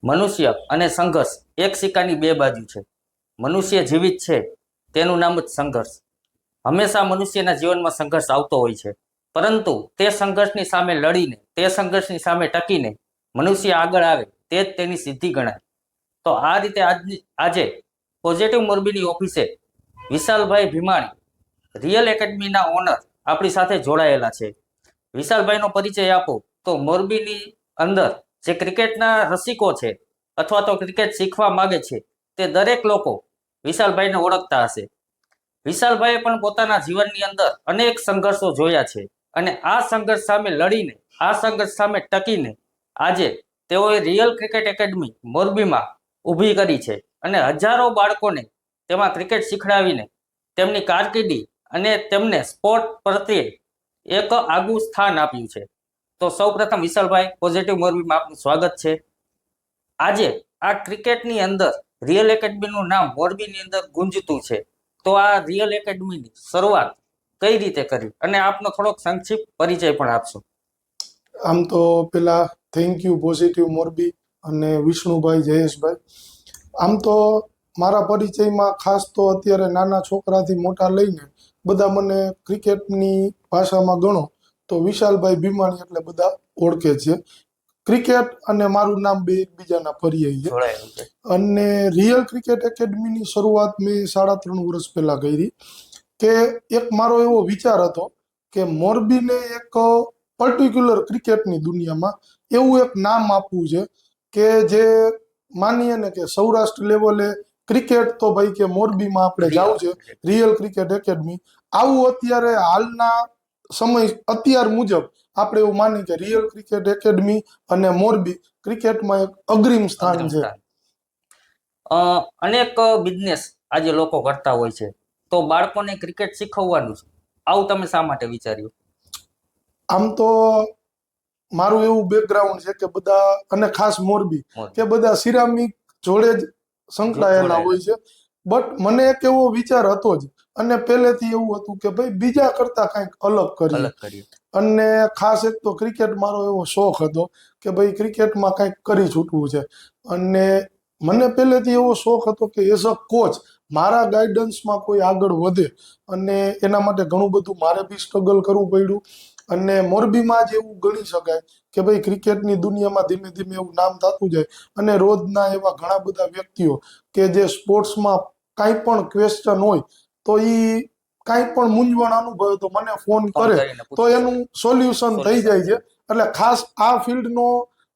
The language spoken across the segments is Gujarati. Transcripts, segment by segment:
મનુષ્ય અને સંઘર્ષ એક સિક્કાની બે બાજુ છે. મનુષ્ય જીવિત છે તેનું નામ જ સંઘર્ષ. હંમેશા મનુષ્યના જીવનમાં સંઘર્ષ આવતો હોય છે, પરંતુ તે સંઘર્ષની સામે લડીને, તે સંઘર્ષની સામે ટકીને મનુષ્ય આગળ આવે તે જ તેની સિદ્ધિ ગણાય. તો આ રીતે આજે પોઝિટિવ મોરબીની ઓફિસે વિશાલભાઈ ભીમાણી, રિયલ એકેડમીના ઓનર, આપણી સાથે જોડાયેલા છે. વિશાલભાઈનો પરિચય આપો તો મોરબીની અંદર જે ક્રિકેટના રસિકો છે અથવા તો ક્રિકેટ શીખવા માંગે છે તે દરેક લોકો વિશાલભાઈને ઓળખતા હશે. વિશાલભાઈએ પણ પોતાના જીવનની અંદર અનેક સંઘર્ષો જોયા છે અને આ સંઘર્ષ સામે લડીને, આ સંઘર્ષ સામે ટકીને આજે તેઓએ રિયલ ક્રિકેટ એકેડમી મોરબીમાં ઊભી કરી છે અને હજારો બાળકોને તેમાં ક્રિકેટ શીખડાવીને તેમની કારકિર્દી અને તેમને સ્પોર્ટ પ્રત્યે એક આગવું સ્થાન આપ્યું છે. તો સૌપ્રથમ વિશાલભાઈ, પોઝિટિવ મોરબીમાં આપનું સ્વાગત છે. આજે આ ક્રિકેટની અંદર રિયલ એકેડમીનું નામ મોરબીની અંદર ગુંજતું છે. તો આ રિયલ એકેડમીની શરૂઆત કઈ રીતે કરી અને આપનો થોડોક સંક્ષિપ્ત પરિચય પણ આપશો. આમ તો પેલા થેન્ક યુ પોઝિટિવ મોરબી અને વિષ્ણુભાઈ, જયેશભાઈ. આમ તો મારા પરિચયમાં ખાસ તો અત્યારે નાના છોકરાથી મોટા લઈને બધા મને ક્રિકેટની ભાષામાં ગણો તો વિશાલભાઈ ભીમાણી એટલે બધા ઓળખે છે. ક્રિકેટ અને મારું નામ બે એકબીજાના પર્યાય છે. અને રિયલ ક્રિકેટ એકેડમીની શરૂઆત મેં 3.5 વર્ષ પહેલા કરી. કે એક મારો એવો વિચાર હતો કે મોરબીને એક પર્ટિક્યુલર ક્રિકેટની દુનિયામાં એવું એક નામ આપવું છે કે જે માનીએ ને કે સૌરાષ્ટ્ર લેવલે ક્રિકેટ તો ભાઈ કે મોરબીમાં આપણે જવું છે, રિયલ ક્રિકેટ એકેડમી. આવું અત્યારે હાલના સમય અત્યાર મુજબ આપણે એવું માની કે રિયલ ક્રિકેટ એકેડમી અને મોરબી ક્રિકેટમાં એક અગ્રીમ સ્થાન છે. અનેક બિઝનેસ આજે લોકો કરતા હોય છે, તો બાળકોને ક્રિકેટ શીખવવાનું છે, આવું તમે શા માટે વિચાર્યું? આમ તો મારું એવું બેકગ્રાઉન્ડ છે કે બધા, અને ખાસ મોરબી કે બધા સિરામિક જોડે જ સંકળાયેલા હોય છે. બટ મને એક એવો વિચાર હતો જ, અને પહેલેથી એવું હતું કે ભાઈ બીજા કરતા કંઈક અલગ કરીએ. અને ખાસ એક તો ક્રિકેટ મારો એવો શોખ હતો કે ભાઈ ક્રિકેટમાં કંઈક કરી છૂટવું છે. અને મને પહેલેથી એવો શોખ હતો કે એઝ અ કોચ મારા ગાઈડન્સમાં કોઈ આગળ વધે, અને એના માટે ઘણું બધું મારે બી સ્ટ્રગલ કરવું પડ્યું. અને મોરબીમાં જ એવું ગણી શકાય કે ભાઈ ક્રિકેટની દુનિયામાં ધીમે ધીમે એવું નામ થતું જાય, અને રોજના એવા ઘણા બધા વ્યક્તિઓ કે જે સ્પોર્ટ્સમાં કાંઈ પણ ક્વેશ્ચન હોય તો એ કાંઈ પણ મૂંઝવણ અનુભવે તો મને ફોન કરે તો એનું સોલ્યુશન થઈ જાય છે. એટલે ખાસ આ ફિલ્ડનો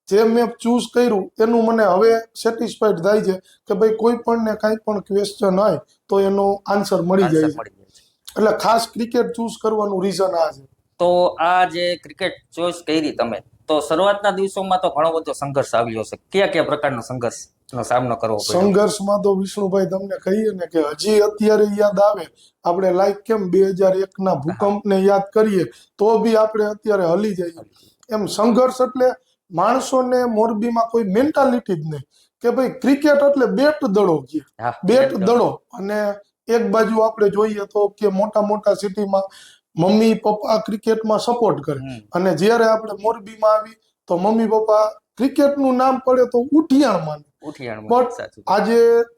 જે મેં ચૂઝ કર્યું એનું મને હવે સેટિસ્ફાઈડ થાય છે કે ભાઈ કોઈ પણને કાંઈ પણ ક્વેશ્ચન હોય તો એનો આન્સર મળી જાય છે. એટલે ખાસ ક્રિકેટ ચૂઝ કરવાનું રીઝન આ છે. તો આ જે ક્રિકેટ ચોઈસ કરી તમે, તો શરૂઆતના દિવસોમાં તો ઘણો બધો સંઘર્ષ આવ્યો છે. કયા કયા પ્રકારનો સંઘર્ષનો સામનો કરવો પડ્યો? સંઘર્ષમાં તો વિષ્ણુભાઈ તમને કહીએ ને કે હજી અત્યારે યાદ આવે, આપણે લાઈક કેમ 2001ના ભૂકંપને યાદ કરીએ તો બી આપણે અત્યારે હલી જઈએ. એમ સંઘર્ષ એટલે માણસોને મોરબીમાં કોઈ મેન્ટાલિટી જ નહીં કે ભાઈ ક્રિકેટ એટલે બેટ દડો કે બેટ દડો. અને એક બાજુ આપણે જોઈએ તો કે મોટા મોટા સિટીમાં મમ્મી પપ્પા ક્રિકેટમાં સપોર્ટ કરે, અને જ્યારે આપણે મોરબીમાં આવી તો મમ્મી પપ્પા ક્રિકેટનું નામ પડે તો ઉઠિયાણ માને. બટ આજે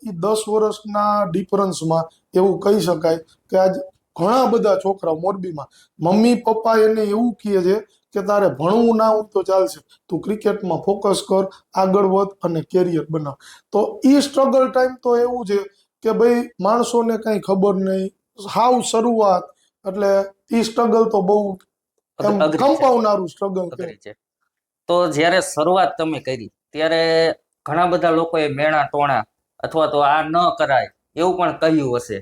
એ 10 વર્ષના ડિફરન્સમાં એવું કહી શકાય કે આજ ઘણા બધા છોકરા મોરબીમાં મમ્મી પપ્પા એને એવું કહે છે કે તારે ભણવું ના હોય તો ચાલશે, તું ક્રિકેટમાં ફોકસ કર, આગળ વધ અને કેરિયર બનાવ. તો એ સ્ટ્રગલ ટાઈમ તો એવું છે કે ભાઈ માણસોને કંઈ ખબર નહીં, હાવ શરૂઆત. એટલે એ સ્ટ્રગલ તો બહુ કંપાવનારું સ્ટ્રગલ છે. તો જ્યારે શરૂઆત તમે કરી ત્યારે ઘણા બધા લોકોએ મેણા ટોણા અથવા તો આ ન કરાય એવું પણ કહ્યું હશે,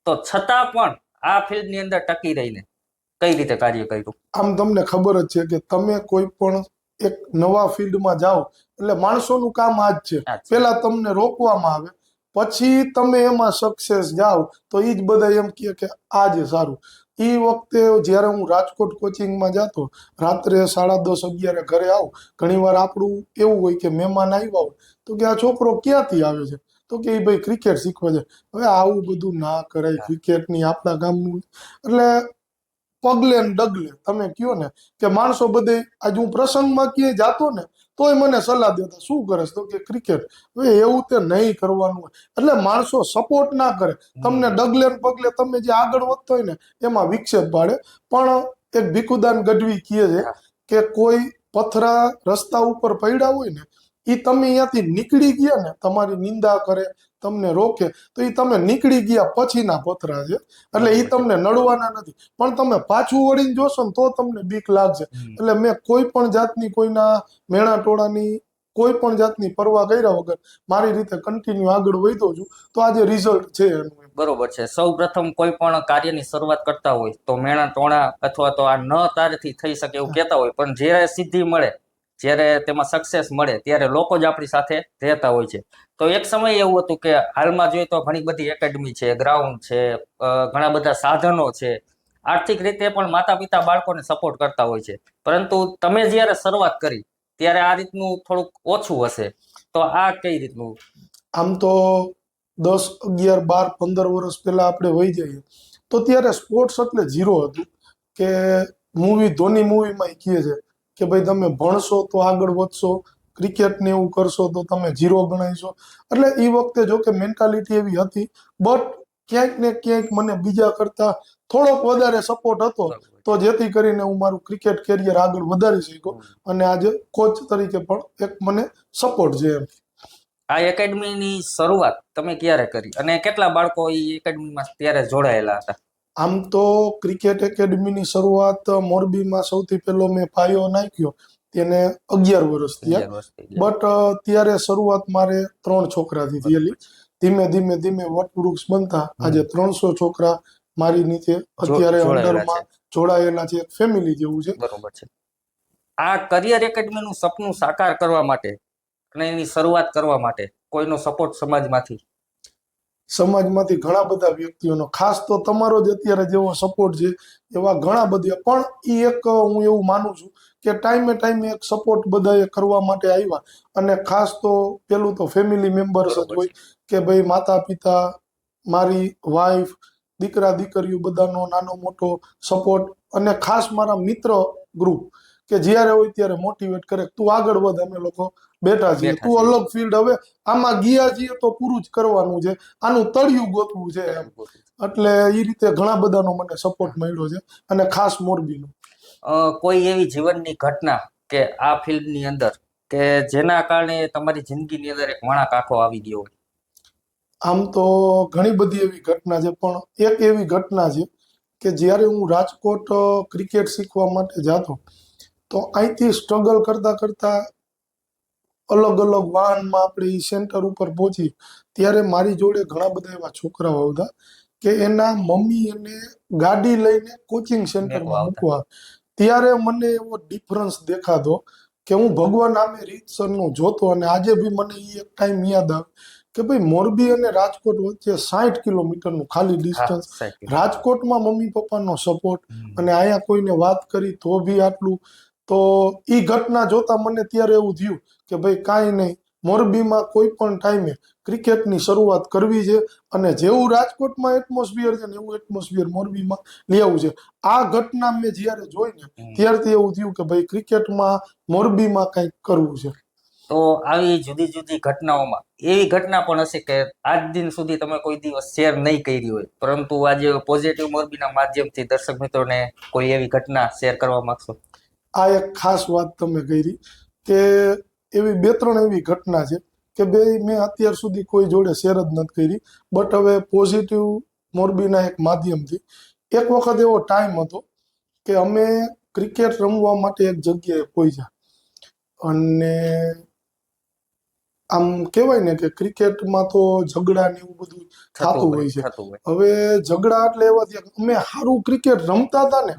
તો છતાં પણ આ ફિલ્ડની અંદર ટકી રહીને કઈ રીતે કાર્ય કર્યું? આમ તમને ખબર જ છે કે તમે કોઈ પણ એક નવા ફિલ્ડમાં જાઓ એટલે માણસોનું કામ આ જ છે, પેલા તમને રોકવામાં આવે, પછી તમે એમાં સક્સેસ જાઓ તો એ જ બધા એમ કહે કે આ જ સારું. એ વખતે જ્યારે હું રાજકોટ કોચિંગમાં જતો, રાત્રે 10:30-11 ઘરે આવું, ઘણીવાર આપણું એવું હોય કે મહેમાન આવ્યા હોય તો કે આ છોકરો ક્યાંથી આવે છે, તો કે એ ભાઈ ક્રિકેટ શીખવા છે. હવે આવું બધું ના કરાય, ક્રિકેટની આપણા ગામનું. એટલે પગલે ને ડગલે તમે કયો ને કે માણસો બધે, આજે હું પ્રસંગમાં ક્યાંય જાતો ને તોય મને સલાહ દેતા શું કરસ તો કે ક્રિકેટ. હવે એવું તે નહીં કરવાનું હોય. એટલે માણસો સપોર્ટ ના કરે તમને ડગલે ને પગલે તમે જે આગળ વધતો હોય ને એમાં વિક્ષેપ પાડે. પણ એક ભીખુદાન ગઢવી કહે છે કે કોઈ પથરા રસ્તા ઉપર પડ્યા હોય ને એ તમે અહીંયાથી નીકળી ગયા ને તમારી નિંદા કરે તમને રોકે તો એ તમે નીકળી ગયા પછીના પથરા છે, એટલે એ તમને નડવાના નથી. પણ તમે પાછું વળીને જોશો ને તો તમને બીક લાગશે. એટલે મેં કોઈ પણ જાતની કોઈના મેણા ટોળાની કોઈ પણ જાતની પરવા કર્યા વગર મારી રીતે કન્ટિન્યુ આગળ વધ્યો છું, તો આજે રિઝલ્ટ છે એનું. બરોબર છે. સૌ પ્રથમ કોઈ પણ કાર્યની શરૂઆત કરતા હોય તો મેણા ટોણા અથવા તો આ ન તારથી થઈ શકે એવું કહેતા હોય, પણ જ્યારે સિદ્ધિ મળે, જ્યારે તેમાં સક્સેસ મળે ત્યારે લોકો જ આપણી સાથે રહેતા હોય છે. તો એક સમય એવું હતું કે હાલમાં જોઈએ તો ઘણી બધી એકેડમી છે, ગ્રાઉન્ડ છે, ઘણા બધા સાધનો છે, આર્થિક રીતે પણ માતા પિતા બાળકોને સપોર્ટ કરતા હોય છે. પરંતુ તમે જ્યારે શરૂઆત કરી ત્યારે આ રીતનું થોડુંક ઓછું હશે, તો આ કઈ રીતનું? આમ તો 10, 11, 12, 15 વર્ષ પહેલા આપણે વહી જઈએ તો ત્યારે સ્પોર્ટ્સ એટલે ઝીરો હતું. કે ધોની મૂવીમાં કહે છે કે ભાઈ તમે ભણશો તો આગળ વધશો, ક્રિકેટ ને એવું કરશો તો તમે ઝીરો ગણાઈશો. એટલે એ વખતે જો કે મેન્ટાલિટી એવી હતી, બટ ક્યાંક ને ક્યાંક મને બીજા કરતા થોડોક વધારે સપોર્ટ હતો, તો જેથી કરીને હું મારું ક્રિકેટ કેરિયર આગળ વધારી શક્યો અને આજે કોચ તરીકે પણ એક મને સપોર્ટ છે એમ. આ એકેડમીની શરૂઆત તમે ક્યારે કરી અને કેટલા બાળકો એ એકેડમીમાં ત્યારે જોડાયેલા હતા? આમ તો ક્રિકેટ એકેડમીની શરૂઆત મોરબીમાં સૌથી પહેલો મેં પાયો નાખ્યો તેને 11 વર્ષ થયા. બટ ત્યારે શરૂઆત મારે 3 છોકરાથી થયેલી. ધીમે ધીમે ધીમે વટવૃક્ષ બનતા આજે 300 છોકરા મારી નીચે અત્યારે અંડરમાં જોડાયેલા છે. એક ફેમિલી જેવું છે. બરોબર છે. આ કરિયર એકેડમીનું સપનું સાકાર કરવા માટે અને એની શરૂઆત કરવા માટે કોઈનો સપોર્ટ સમાજમાંથી ઘણા બધા વ્યક્તિઓનો, ખાસ તો તમારો જ અત્યારે જેવો સપોર્ટ છે એવા ઘણા બધા. પણ એ એક હું એવું માનું છું કે ટાઈમે ટાઈમે એક સપોર્ટ બધાએ કરવા માટે આવ્યા. અને ખાસ તો પેલું તો ફેમિલી મેમ્બર્સ જ હોય કે ભાઈ માતા પિતા, મારી વાઈફ, દીકરા દીકરીઓ બધાનો નાનો મોટો સપોર્ટ. અને ખાસ મારા મિત્ર ગ્રુપ કે જ્યારે હોય ત્યારે મોટિવેટ કરે તું આગળ વધ, અમે લોકો બેઠા છીએ, તું અલગ ફિલ્ડ, હવે આમાં ગયા છીએ તો પૂરું જ કરવાનું છે, આનું તળિયું ગોતવું છે એમ. એટલે એ રીતે ઘણા બધાનો મને સપોર્ટ મળ્યો છે અને ખાસ મોરબીનો. કોઈ એવી જીવનની ઘટના કે આ ફિલ્ડની અંદર કે જેના કારણે તમારી જિંદગીની અંદર એક વળાંક આખો આવી ગયો હોય? આમ તો ઘણી બધી એવી ઘટના છે, પણ એક એવી ઘટના છે કે જ્યારે હું રાજકોટ ક્રિકેટ શીખવા માટે જતો તો અહીંથી સ્ટ્રગલ કરતા કરતા અલગ અલગ વાહનમાં આપણે એ સેન્ટર ઉપર પહોંચી ત્યારે મારી જોડે ઘણા બધા એવા છોકરાઓ હતા કે એના મમ્મી એને ગાડી લઈને કોચિંગ સેન્ટરમાં મૂકવા. ત્યારે મને એવો ડિફરન્સ દેખાતો કે હું ભગવાન આમે રીતસરનો જોતો. અને આજે બી મને એ એક ટાઈમ યાદ આવે કે ભાઈ મોરબી અને રાજકોટ વચ્ચે 60 કિલોમીટરનું ખાલી ડિસ્ટન્સ. રાજકોટમાં મમ્મી પપ્પાનો સપોર્ટ અને અહીંયા કોઈને વાત કરી તો બી આટલું. તો એ ઘટના જોતા મને ત્યારે એવું થયું કે ભાઈ કાંઈ નહીં, મોરબીમાં કોઈ પણ ટાઈમે ક્રિકેટની શરૂઆત કરવી છે અને જેવું રાજકોટમાં એટમોસ્ફિયર છે ને એવું એટમોસ્ફિયર મોરબીમાં લઈ આવવું છે. આ ઘટના મેં જ્યારે જોઈને ત્યારથી એવું થયું કે ભાઈ ક્રિકેટમાં મોરબીમાં કંઈક કરવું છે. તો આવી જુદી જુદી ઘટનાઓમાં એવી ઘટના પણ હશે કે આજ દિન સુધી તમે કોઈ દિવસ શેર નહીં કરી હોય, પરંતુ આજે પોઝિટિવ મોરબીના માધ્યમથી દર્શક મિત્રોને કોઈ એવી ઘટના શેર કરવા માંગશો? આ એક ખાસ વાત તમે કરી કે એવી 2-3 એવી ઘટના છે કે બે મેં અત્યાર સુધી કોઈ જોડે શેર જ નથી કરી. બટ હવે પોઝિટિવ મોરબીના એક માધ્યમથી એક વખત એવો ટાઈમ હતો કે અમે ક્રિકેટ રમવા માટે એક જગ્યાએ પહોંચ્યા અને આમ કહેવાય ને કે ક્રિકેટમાં તો ઝઘડા ને એવું બધું થતું હોય છે. હવે ઝઘડા એટલે એવા થયા અમે સારું ક્રિકેટ રમતા હતા ને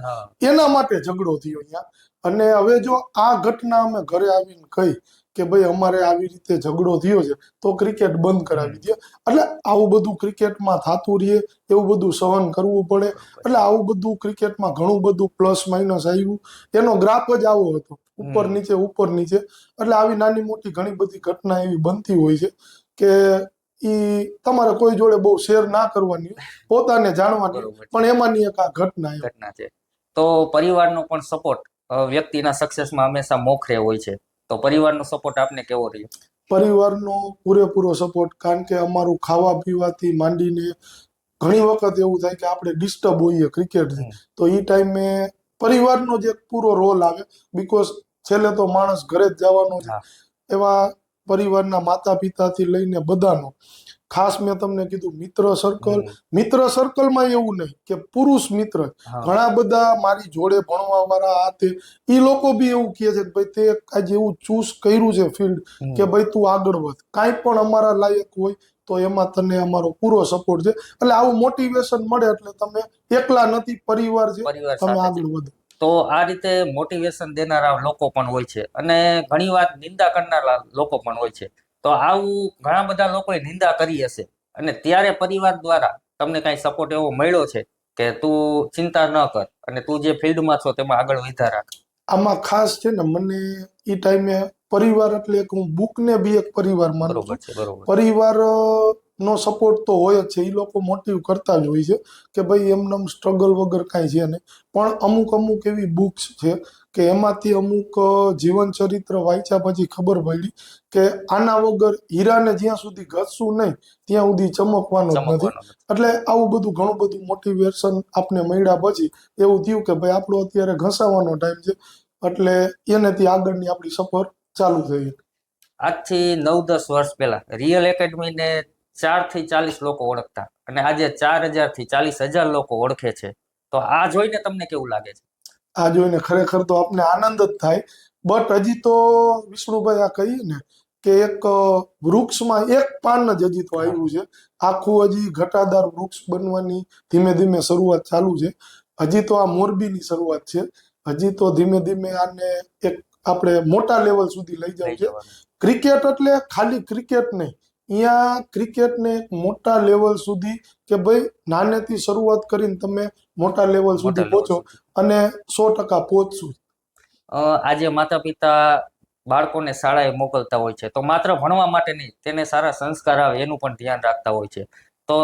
એના માટે ઝઘડો થયો અહીંયા. અને હવે જો આ ઘટના અમે ઘરે આવીને કહી કે ભાઈ અમારે આવી રીતે ઝઘડો થયો છે તો ક્રિકેટ બંધ કરાવી દે. એટલે આવું બધું ક્રિકેટમાં થતું રહે, એવું બધું સહન કરવું પડે. એટલે આવું બધું ક્રિકેટમાં ઘણું બધું પ્લસ માઇનસ આવ્યું, એનો ગ્રાફ જ આવો હતો, ઉપર નીચે ઉપર નીચે. એટલે આવી નાની મોટી ઘણી બધી ઘટના એવી બનતી હોય છે કે ઈ તમારે કોઈ જોડે બહુ શેર ના કરવાની, પોતાને જાણવાની, પણ એમાંની એક આ ઘટના છે. તો પરિવારનો પણ સપોર્ટ વ્યક્તિના સક્સેસમાં હંમેશા મોખરે હોય છે. તો પરિવારનો સપોર્ટ આપને કેવો રહ્યો? પરિવારનો પૂરેપૂરો સપોર્ટ, કારણ કે અમારું ખાવા પીવાથી માંડીને ઘણી વખત એવું થાય કે આપણે ડિસ્ટર્બ હોઈએ ક્રિકેટથી, તો એ ટાઈમે પરિવારનો જ એક પૂરો રોલ આવે, બીકોઝ છેલ્લે તો માણસ ઘરે જ જવાનો છે. હા. એવા પરિવારના માતા પિતાથી લઈને બધાનો, ખાસ મેં તમને કીધું મિત્ર સર્કલમાં એવું નહીં કે પુરુષ મિત્ર, હા. ઘણા બધા મારી જોડે ભણવા વાળા આ તે, એ લોકો બી એવું કહે છે કે ભાઈ તે આજે એવું ચૂઝ કર્યું છે ફિલ્ડ કે ભાઈ તું આગળ વધ, કાંઈ પણ અમારા લાયક હોય તો એમાં તને અમારો પૂરો સપોર્ટ છે. એટલે આવું મોટિવેશન મળે એટલે તમે એકલા નથી, પરિવાર છે, પરિવાર તમે સાથે આગળ વધો. તો આ રીતે મોટિવેશન દેનારા લોકો પણ હોય છે અને ઘણી વાર નિંદા કરનારા લોકો પણ હોય છે. તો આવું ઘણા બધા લોકોએ નિંદા કરી હશે અને ત્યારે પરિવાર દ્વારા તમને કાંઈ સપોર્ટ એવો મળ્યો છે કે તું ચિંતા ન કર અને તું જે ફિલ્ડમાં છો તેમાં આગળ વધા રાખ? આમાં ખાસ છે ને, મને એ ટાઈમે પરિવાર એટલે એક હું બુકને બી એક પરિવાર માનું બરોબર છું. છે, બરોબર. પરિવાર નો સપોર્ટ તો હોય જ છે, એ લોકો મોટિવ કરતા જ હોય છે કે ભાઈ એમને સ્ટ્રગલ વગર કાંઈ છે નહીં. પણ અમુક એવી બુક્સ છે કે એમાંથી અમુક જીવન ચરિત્ર વાંચ્યા પછી ખબર પડી કે આના વગર હીરાને જ્યાં સુધી ઘસશું નહીં ત્યાં સુધી ચમકવાનો જ નથી. એટલે આવું બધું ઘણું બધું મોટિવેશન આપને મળ્યા પછી એવું થયું કે ભાઈ આપણો અત્યારે ઘસાવાનો ટાઈમ છે, એટલે એનેથી આગળની આપણી સફર ચાલુ થઈ. આજથી 9-10 વર્ષ પહેલા રિયલ એકેડમીને 4 થી 40 લોકો ઓળખતા અને આજે 4000 થી 40,000 લોકો ઓળખે છે. તો આ જોઈને તમને કેવું લાગે છે? આ જોઈને ખરેખર તો આપને આનંદ જ થાય, બટ હજી તો વિષ્ણુભાઈ આ કહીએ ને કે એક વૃક્ષમાં એક પાન જ હજી તો આવ્યું છે, આખું હજી ઘટાદાર વૃક્ષ બનવાની ધીમે ધીમે શરૂઆત ચાલુ છે. હજી તો આ મોરબીની શરૂઆત છે, હજી તો ધીમે ધીમે આને એક આપણે મોટા લેવલ સુધી લઈ જવું છે. ક્રિકેટ એટલે ખાલી ક્રિકેટ નહીં, અહીંયા ક્રિકેટને એક મોટા લેવલ સુધી કે ભાઈ નાનેથી શરૂઆત કરીને તમે મોટા લેવલ સુધી પહોંચો અને 100% પહોંચશું. આજે માતા પિતા બાળકોને શાળાએ મોકલતા હોય છે તો માત્ર ભણવા માટે નહીં, તેને સારા સંસ્કાર આવે એનું પણ ધ્યાન રાખતા હોય છે. તો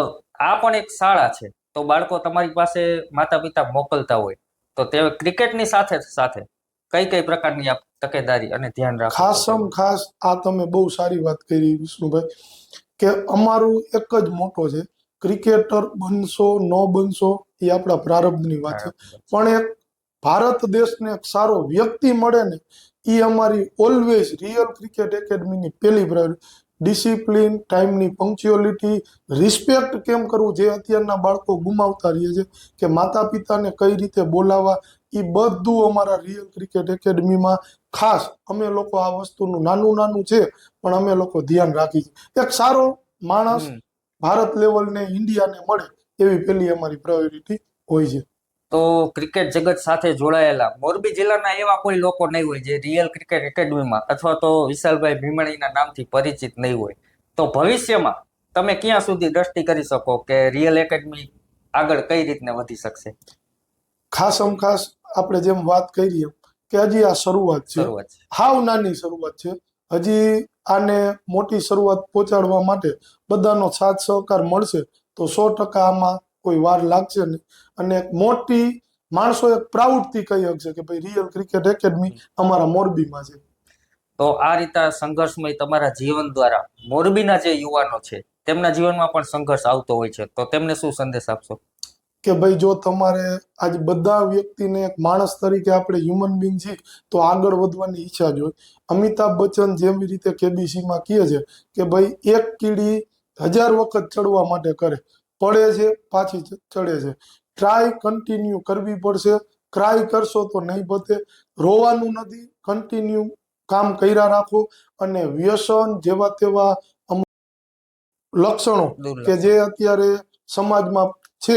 આ પણ એક શાળા છે. તો બાળકો તમારી પાસે માતા પિતા મોકલતા હોય તો તે ક્રિકેટની સાથે સાથે કઈ પ્રકારની આપ તકેદારી અને ધ્યાન રાખો? ખાસ આ તમે બહુ સારી વાત કરી વિષ્ણુભાઈ, કે અમારું એક જ મોટો છે, ક્રિકેટર બનશો ન બનશો એ આપણા પ્રારબ્ધની વાત છે, પણ એક ભારત દેશને એક સારો વ્યક્તિ મળે ને એ અમારી ઓલવેઝ રિયલ ક્રિકેટ એકેડમીની પહેલી પ્રાયોરિટી. ડિસિપ્લિન, ટાઈમની પંક્ચ્યુઅલિટી, રિસ્પેક્ટ કેમ કરવું, જે અત્યારના બાળકો ગુમાવતા રહીએ છે, કે માતા પિતાને કઈ રીતે બોલાવવા, એ બધું અમારા રિયલ ક્રિકેટ એકેડમીમાં ખાસ અમે લોકો આ વસ્તુનું નાનું છે પણ અમે લોકો ધ્યાન રાખી છે. એક સારો માણસ ભારત લેવલને ઇન્ડિયાને મળે એવી પેલી અમારી પ્રાયોરિટી હોય છે. તો ક્રિકેટ જગત સાથે જોડાયેલા મોરબી જિલ્લાના એવા કોઈ લોકો નહીં હોય જે રિયલ ક્રિકેટ એકેડમીમાં અથવા તો વિશાલભાઈ ભીમણીના નામથી પરિચિત નહીં હોય. તો ભવિષ્યમાં તમે ક્યાં સુધી દ્રષ્ટિ કરી શકો કે રિયલ એકેડમી આગળ કઈ રીતને વધી શકશે? ખાસ આપણે જેમ વાત કરી કે હજી આ શરૂઆત છે, હાવ નાની શરૂઆત છે. હજી આને મોટી શરૂઆત પહોંચાડવા માટે બધાનો સાથ સહકાર મળશે તો 100% આમાં કોઈ વાર લાગશે નહીં અને એક મોટી માણસો એક પ્રાઉડથી કહી શકશે કે ભાઈ રિયલ ક્રિકેટ એકેડમી અમારા મોરબીમાં છે. તો આ રીતે સંઘર્ષમય તમારા જીવન દ્વારા મોરબીના જે યુવાનો છે તેમના જીવનમાં પણ સંઘર્ષ આવતો હોય છે, તો તેમને શું સંદેશ આપશો? કે ભાઈ જો તમારે આજ બધા વ્યક્તિને એક માણસ તરીકે આપણે હ્યુમન બીંગ છીએ તો આગળ વધવાની ઈચ્છા જ હોય. અમિતાભ બચ્ચન જેવી રીતે કેબીસીમાં કહે છે કે ભાઈ એક કીડી 1000 વખત ચડવા માટે કરે, પડે છે પાછી ચડે છે, ટ્રાય કન્ટિન્યુ કરવી પડશે. ક્રાય કરશો તો નહીં પતે, રોવાનું નથી, કન્ટિન્યુ કામ કર્યા રાખો અને વ્યસન જેવા તેવા લક્ષણો કે જે અત્યારે સમાજમાં છે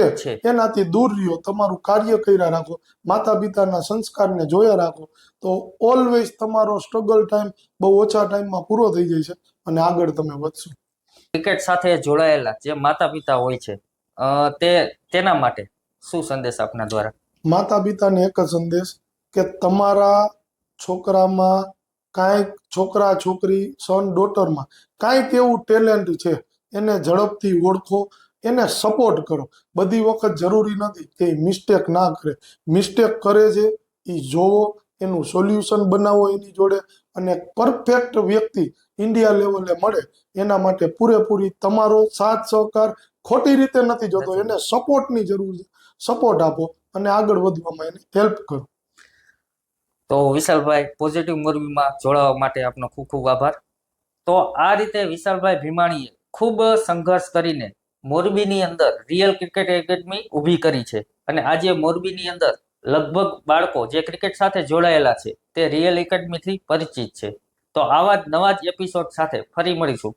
એનાથી દૂર રહ્યો, તમારું કાર્ય કર્યા રાખો, માતા પિતાના સંસ્કારને જોયા રાખો, તો ઓલવેઝ તમારો સ્ટ્રગલ ટાઈમ બહુ ઓછા ટાઈમમાં પૂરો થઈ જાય છે અને આગળ તમે વધશો. ક્રિકેટ સાથે જોડાયેલા જે માતા પિતા હોય છે તેના માટે શું સંદેશ આપના દ્વારા? માતા પિતાને એક જ સંદેશ કે તમારા છોકરામાં કાંઈક, છોકરા છોકરી સન ડોટરમાં કાંઈક એવું ટેલેન્ટ છે એને ઝડપથી ઓળખો, એને સપોર્ટ કરો. બધી વખત જરૂરી નથી કે મિસ્ટેક ના કરે, મિસ્ટેક કરે છે એ જોવો, એનું સોલ્યુશન બનાવો, એની જોડે અને પરફેક્ટ વ્યક્તિ ઇન્ડિયા લેવલે મળે એના માટે પૂરેપૂરી તમારો સાથ સહકાર ખોટી રીતે નથી જોતો, એને સપોર્ટની જરૂર છે. સપોર્ટ આપો અને આગળ વધવામાં એને હેલ્પ કરો. તો વિશાલભાઈ, પોઝિટિવ મોરબીમાં જોડાવા માટે આપનો ખૂબ ખૂબ આભાર. તો આ રીતે વિશાલભાઈ ભીમાણીએ ખૂબ સંઘર્ષ કરીને મોરબીની અંદર રિયલ ક્રિકેટ એકેડમી ઊભી કરી છે અને આજે મોરબીની અંદર લગભગ બાળકો જે ક્રિકેટ સાથે જોડાયેલા છે તે રિયલ એકેડમીથી પરિચિત છે. તો આવા જ નવા જ એપિસોડ સાથે ફરી મળીશું.